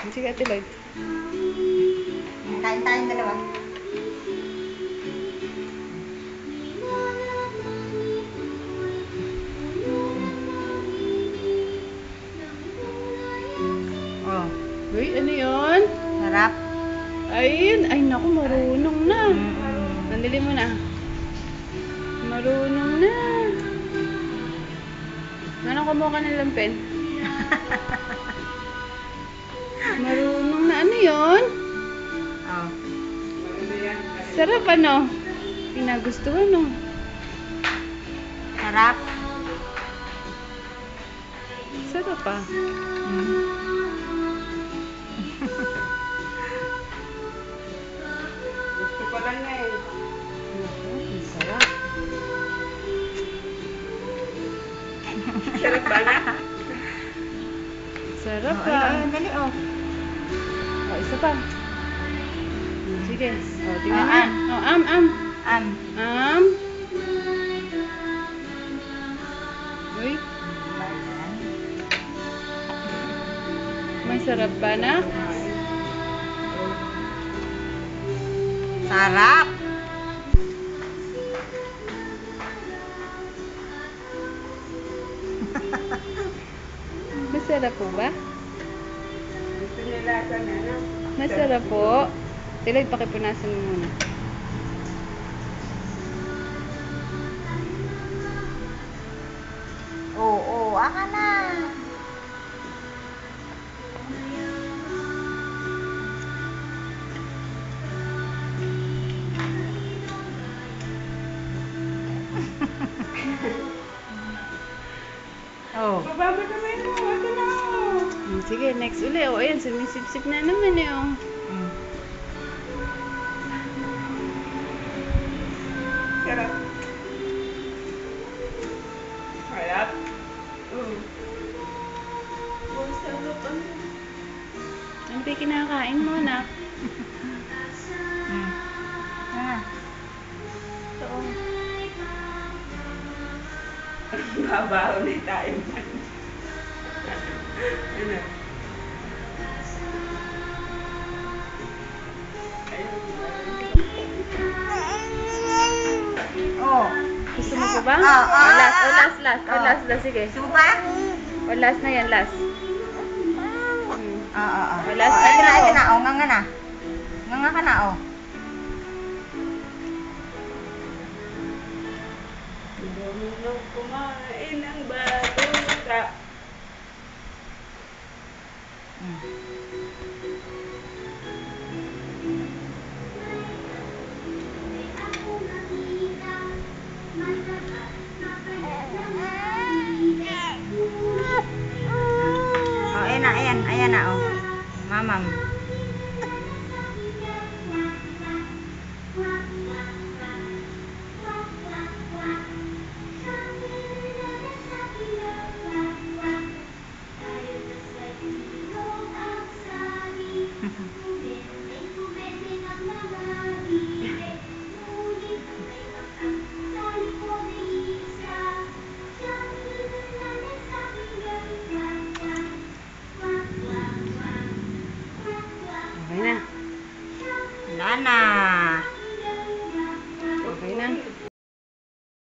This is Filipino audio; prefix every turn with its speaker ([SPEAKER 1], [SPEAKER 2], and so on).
[SPEAKER 1] Sige, Ate Lloyd.
[SPEAKER 2] Kain tayong dalawa. Oh,
[SPEAKER 1] Uy, ano yun?
[SPEAKER 2] sarap.
[SPEAKER 1] Ayun. Ay, naku, marunong na.
[SPEAKER 2] Mm.
[SPEAKER 1] Nandili mo na. Marunong na. Nanong kumuha ka ng lampin? Marunong na. Ano yun?
[SPEAKER 2] Oh.
[SPEAKER 1] Sarap ano? Pinagustuhan no?
[SPEAKER 2] Sarap.
[SPEAKER 1] Sarap pa.
[SPEAKER 2] Mm.
[SPEAKER 1] Gusto ko lang na eh. Sarap. Sarap ba na? Sarap
[SPEAKER 2] Oh,
[SPEAKER 1] pa.
[SPEAKER 2] ayun, dali, oh.
[SPEAKER 1] Oh, isa pa. Sige. Oh, tingnan
[SPEAKER 2] Oh,
[SPEAKER 1] nga. Oh, am.
[SPEAKER 2] Am.
[SPEAKER 1] Am. Uy, masarap ba na?
[SPEAKER 2] Sarap.
[SPEAKER 1] Masarap po ba?
[SPEAKER 3] Gusto niya lasa na, no?
[SPEAKER 1] Masarap po. Tilay, pakipunasan mo muna.
[SPEAKER 2] Oo, aka na. Oh.
[SPEAKER 3] Baba mo naman mo. Ito na ako.
[SPEAKER 1] Sige, next uli. O, ayan, sumisip-sip na naman eh. Oh.
[SPEAKER 2] Mm.
[SPEAKER 3] Sarap. Sarap? Oh, sarap.
[SPEAKER 1] Ano ba yung kinakain mo, anak?
[SPEAKER 2] Mm. Ah.
[SPEAKER 1] Ito, oh.
[SPEAKER 3] Babaho na tayo. Ano?
[SPEAKER 2] Oh.
[SPEAKER 1] Gusto mo po ba?
[SPEAKER 2] Ah, ah,
[SPEAKER 1] O, last. O,
[SPEAKER 2] ah.
[SPEAKER 1] last. O,
[SPEAKER 2] Oh.
[SPEAKER 1] last. Sige.
[SPEAKER 2] Gusto mo pa?
[SPEAKER 1] O, last na yan, last.
[SPEAKER 2] Oo.
[SPEAKER 1] Oh, last
[SPEAKER 2] Ito
[SPEAKER 1] na,
[SPEAKER 2] na, ito
[SPEAKER 1] oh.
[SPEAKER 2] na. Oh, nga na. Nga ka na, oh.
[SPEAKER 3] Marunong kumain ng batuta.
[SPEAKER 2] Mm. Oh, ayan na, oh. Mamam.